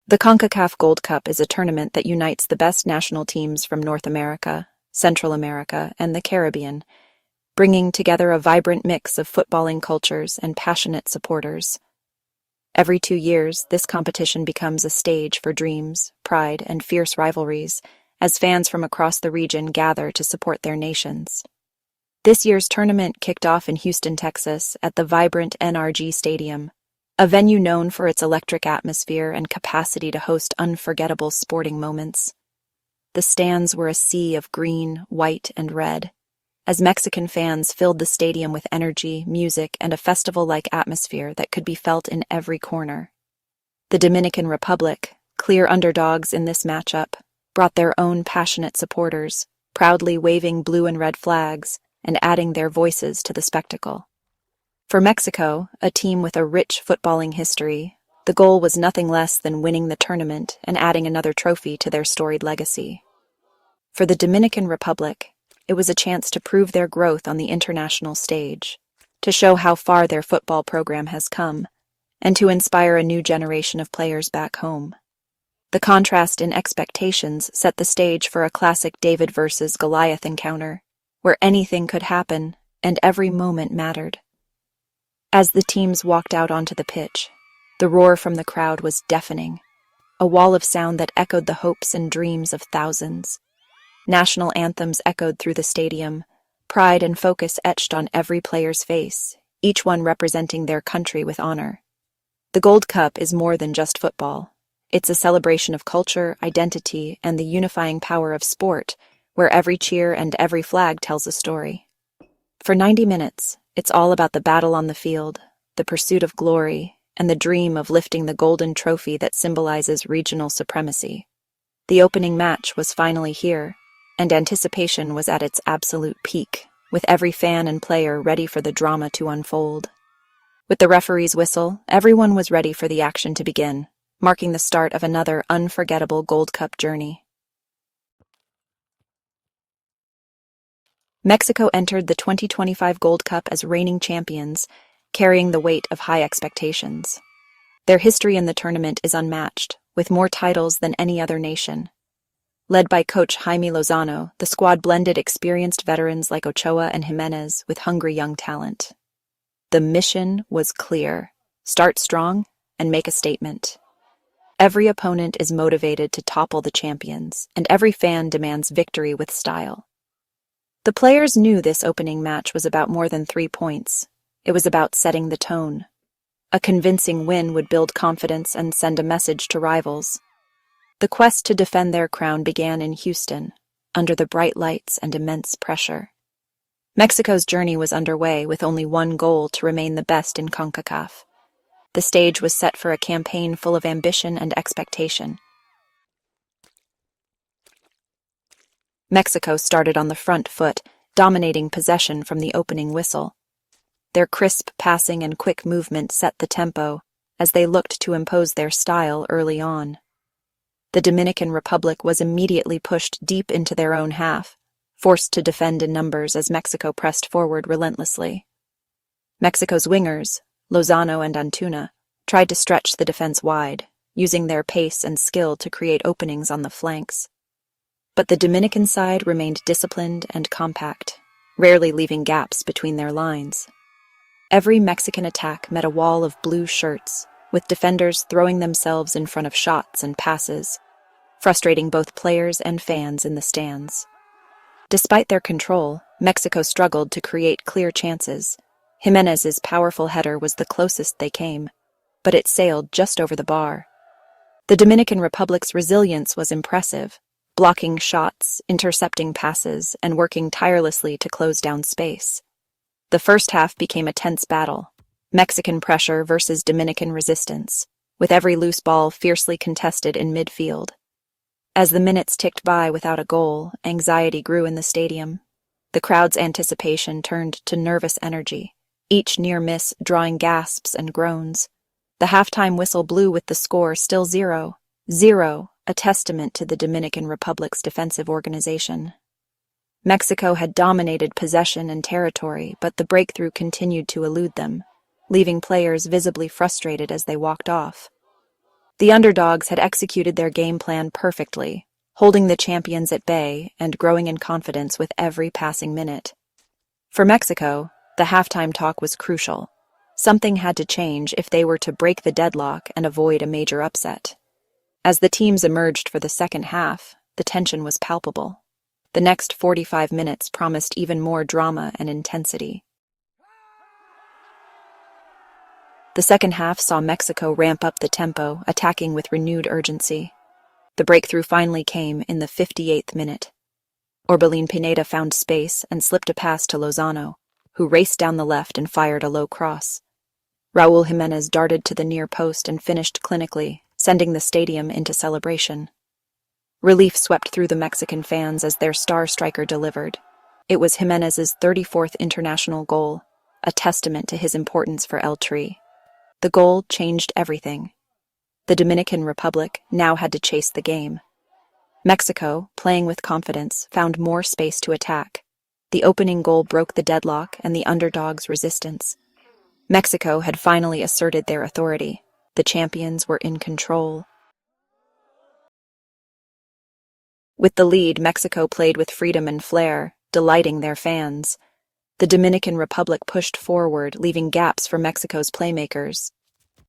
The CONCACAF Gold Cup is a tournament that unites the best national teams from North America, Central America, and the Caribbean, bringing together a vibrant mix of footballing cultures and passionate supporters. Every 2 years, this competition becomes a stage for dreams, pride, and fierce rivalries as fans from across the region gather to support their nations. This year's tournament kicked off in Houston, Texas, at the vibrant NRG Stadium, a venue known for its electric atmosphere and capacity to host unforgettable sporting moments. The stands were a sea of green, white, and red, as Mexican fans filled the stadium with energy, music, and a festival-like atmosphere that could be felt in every corner. The Dominican Republic, clear underdogs in this matchup, brought their own passionate supporters, proudly waving blue and red flags and adding their voices to the spectacle. For Mexico, a team with a rich footballing history, the goal was nothing less than winning the tournament and adding another trophy to their storied legacy. For the Dominican Republic, it was a chance to prove their growth on the international stage, to show how far their football program has come, and to inspire a new generation of players back home. The contrast in expectations set the stage for a classic David versus Goliath encounter, where anything could happen and every moment mattered. As the teams walked out onto the pitch, the roar from the crowd was deafening, a wall of sound that echoed the hopes and dreams of thousands. National anthems echoed through the stadium, pride and focus etched on every player's face, each one representing their country with honor. The Gold Cup is more than just football. It's a celebration of culture, identity, and the unifying power of sport, where every cheer and every flag tells a story. For 90 minutes, it's all about the battle on the field, the pursuit of glory, and the dream of lifting the golden trophy that symbolizes regional supremacy. The opening match was finally here, and anticipation was at its absolute peak, with every fan and player ready for the drama to unfold. With the referee's whistle, everyone was ready for the action to begin, marking the start of another unforgettable Gold Cup journey. Mexico entered the 2025 Gold Cup as reigning champions, carrying the weight of high expectations. Their history in the tournament is unmatched, with more titles than any other nation. Led by coach Jaime Lozano, the squad blended experienced veterans like Ochoa and ÚlJiménez with hungry young talent. The mission was clear: start strong and make a statement. Every opponent is motivated to topple the champions, and every fan demands victory with style. The players knew this opening match was about more than 3 points. It was about setting the tone. A convincing win would build confidence and send a message to rivals. The quest to defend their crown began in Houston, under the bright lights and immense pressure. Mexico's journey was underway with only one goal: to remain the best in CONCACAF. The stage was set for a campaign full of ambition and expectation. Mexico started on the front foot, dominating possession from the opening whistle. Their crisp passing and quick movement set the tempo, as they looked to impose their style early on. The Dominican Republic was immediately pushed deep into their own half, forced to defend in numbers as Mexico pressed forward relentlessly. Mexico's wingers, Lozano and Antuna, tried to stretch the defense wide, using their pace and skill to create openings on the flanks. But the Dominican side remained disciplined and compact, rarely leaving gaps between their lines. Every Mexican attack met a wall of blue shirts, with defenders throwing themselves in front of shots and passes, frustrating both players and fans in the stands. Despite their control, Mexico struggled to create clear chances. Úljiménez's powerful header was the closest they came, but it sailed just over the bar. The Dominican Republic's resilience was impressive, blocking shots, intercepting passes, and working tirelessly to close down space. The first half became a tense battle, Mexican pressure versus Dominican resistance, with every loose ball fiercely contested in midfield. As the minutes ticked by without a goal, anxiety grew in the stadium. The crowd's anticipation turned to nervous energy, each near miss drawing gasps and groans. The halftime whistle blew with the score still 0-0, a testament to the Dominican Republic's defensive organization. Mexico had dominated possession and territory, but the breakthrough continued to elude them, leaving players visibly frustrated as they walked off. The underdogs had executed their game plan perfectly, holding the champions at bay and growing in confidence with every passing minute. For Mexico, the halftime talk was crucial. Something had to change if they were to break the deadlock and avoid a major upset. As the teams emerged for the second half, the tension was palpable. The next 45 minutes promised even more drama and intensity. The second half saw Mexico ramp up the tempo, attacking with renewed urgency. The breakthrough finally came in the 58th minute. Orbelín Pineda found space and slipped a pass to Lozano, who raced down the left and fired a low cross. Rauljimenez darted to the near post and finished clinically, sending the stadium into celebration. Relief swept through the Mexican fans as their star striker delivered. It was Jimenez's 34th international goal, a testament to his importance for El Tri. The goal changed everything. The Dominican Republic now had to chase the game. Mexico, playing with confidence, found more space to attack. The opening goal broke the deadlock and the underdogs' resistance. Mexico had finally asserted their authority. The champions were in control. With the lead, Mexico played with freedom and flair, delighting their fans. The Dominican Republic pushed forward, leaving gaps for Mexico's playmakers.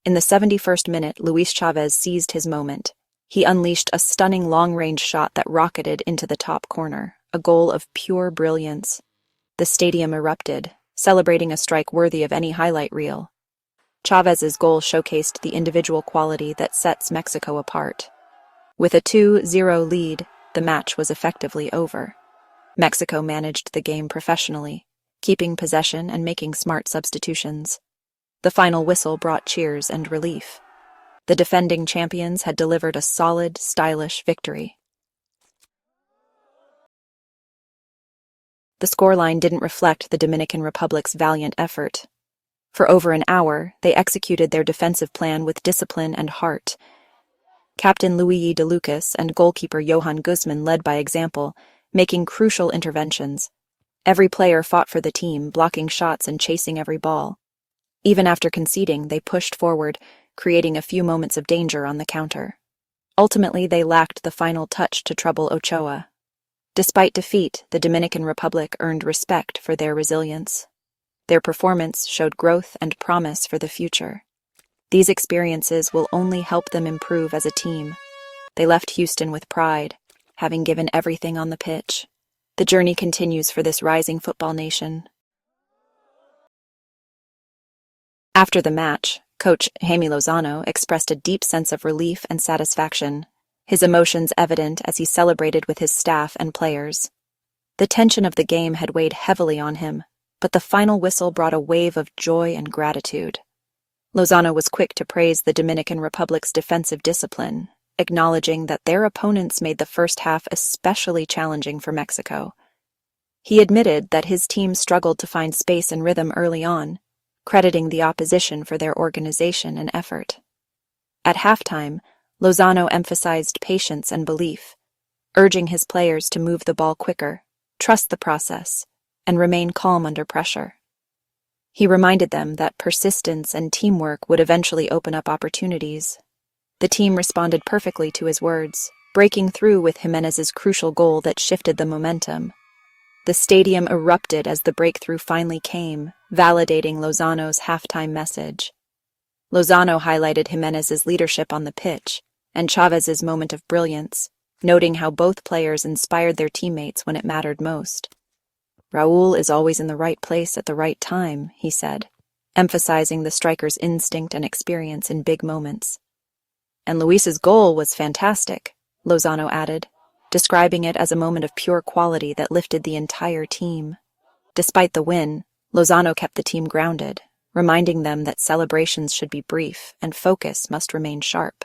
In the 71st minute, Luis Chavez seized his moment. He unleashed a stunning long-range shot that rocketed into the top corner, a goal of pure brilliance. The stadium erupted, celebrating a strike worthy of any highlight reel. Chavez's goal showcased the individual quality that sets Mexico apart. With a 2-0 lead, the match was effectively over. Mexico managed the game professionally, keeping possession and making smart substitutions. The final whistle brought cheers and relief. The defending champions had delivered a solid, stylish victory. The scoreline didn't reflect the Dominican Republic's valiant effort. For over an hour, they executed their defensive plan with discipline and heart. Captain Luis de Lucas and goalkeeper Johan Guzman led by example, making crucial interventions. Every player fought for the team, blocking shots and chasing every ball. Even after conceding, they pushed forward, creating a few moments of danger on the counter. Ultimately, they lacked the final touch to trouble Ochoa. Despite defeat, the Dominican Republic earned respect for their resilience. Their performance showed growth and promise for the future. These experiences will only help them improve as a team. They left Houston with pride, having given everything on the pitch. The journey continues for this rising football nation. After the match, coach Jaime Lozano expressed a deep sense of relief and satisfaction, his emotions evident as he celebrated with his staff and players. The tension of the game had weighed heavily on him, but the final whistle brought a wave of joy and gratitude. Lozano was quick to praise the Dominican Republic's defensive discipline, acknowledging that their opponents made the first half especially challenging for Mexico. He admitted that his team struggled to find space and rhythm early on, crediting the opposition for their organization and effort. At halftime, Lozano emphasized patience and belief, urging his players to move the ball quicker, trust the process, and remain calm under pressure. He reminded them that persistence and teamwork would eventually open up opportunities. The team responded perfectly to his words, breaking through with Jimenez's crucial goal that shifted the momentum. The stadium erupted as the breakthrough finally came, validating Lozano's halftime message. Lozano highlighted Jimenez's leadership on the pitch and Chavez's moment of brilliance, noting how both players inspired their teammates when it mattered most. "Raul is always in the right place at the right time," he said, emphasizing the striker's instinct and experience in big moments. "And Luis's goal was fantastic," Lozano added, describing it as a moment of pure quality that lifted the entire team. Despite the win, Lozano kept the team grounded, reminding them that celebrations should be brief and focus must remain sharp.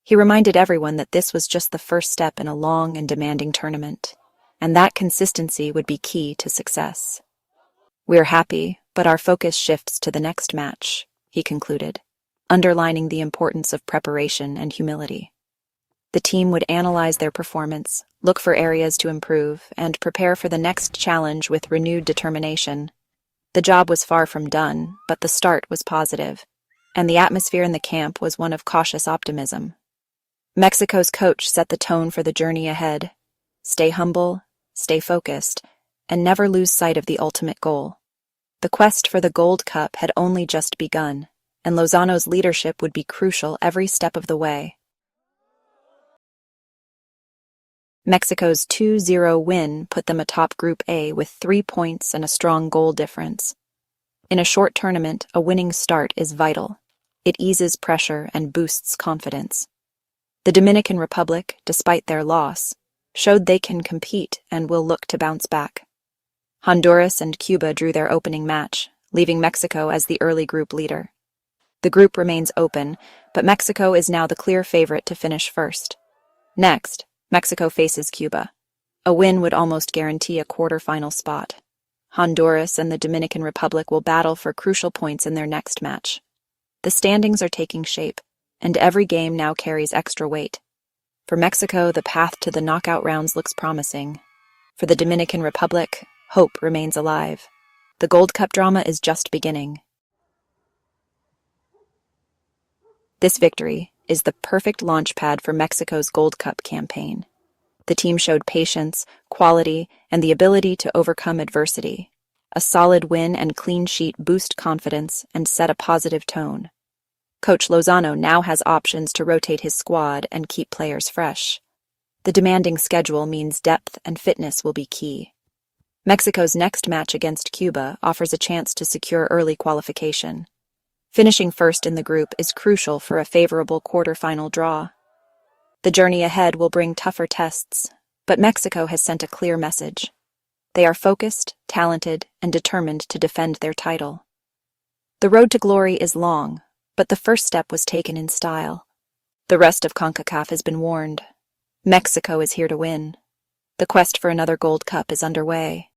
He reminded everyone that this was just the first step in a long and demanding tournament, and that consistency would be key to success. "We're happy, but our focus shifts to the next match," he concluded, underlining the importance of preparation and humility. The team would analyze their performance, look for areas to improve, and prepare for the next challenge with renewed determination. The job was far from done, but the start was positive, and the atmosphere in the camp was one of cautious optimism. Mexico's coach set the tone for the journey ahead. Stay humble, stay focused, and never lose sight of the ultimate goal. The quest for the Gold Cup had only just begun, and Lozano's leadership would be crucial every step of the way. Mexico's 2-0 win put them atop Group A with 3 points and a strong goal difference. In a short tournament, a winning start is vital. It eases pressure and boosts confidence. The Dominican Republic, despite their loss, showed they can compete and will look to bounce back. Honduras and Cuba drew their opening match, leaving Mexico as the early group leader. The group remains open, but Mexico is now the clear favorite to finish first. Next, Mexico faces Cuba. A win would almost guarantee a quarter-final spot. Honduras and the Dominican Republic will battle for crucial points in their next match. The standings are taking shape, and every game now carries extra weight. For Mexico, the path to the knockout rounds looks promising. For the Dominican Republic, hope remains alive. The Gold Cup drama is just beginning. This victory is the perfect launchpad for Mexico's Gold Cup campaign. The team showed patience, quality, and the ability to overcome adversity. A solid win and clean sheet boost confidence and set a positive tone. Coach Lozano now has options to rotate his squad and keep players fresh. The demanding schedule means depth and fitness will be key. Mexico's next match against Cuba offers a chance to secure early qualification. Finishing first in the group is crucial for a favorable quarter-final draw. The journey ahead will bring tougher tests, but Mexico has sent a clear message. They are focused, talented, and determined to defend their title. The road to glory is long, but the first step was taken in style. The rest of CONCACAF has been warned. Mexico is here to win. The quest for another Gold Cup is underway.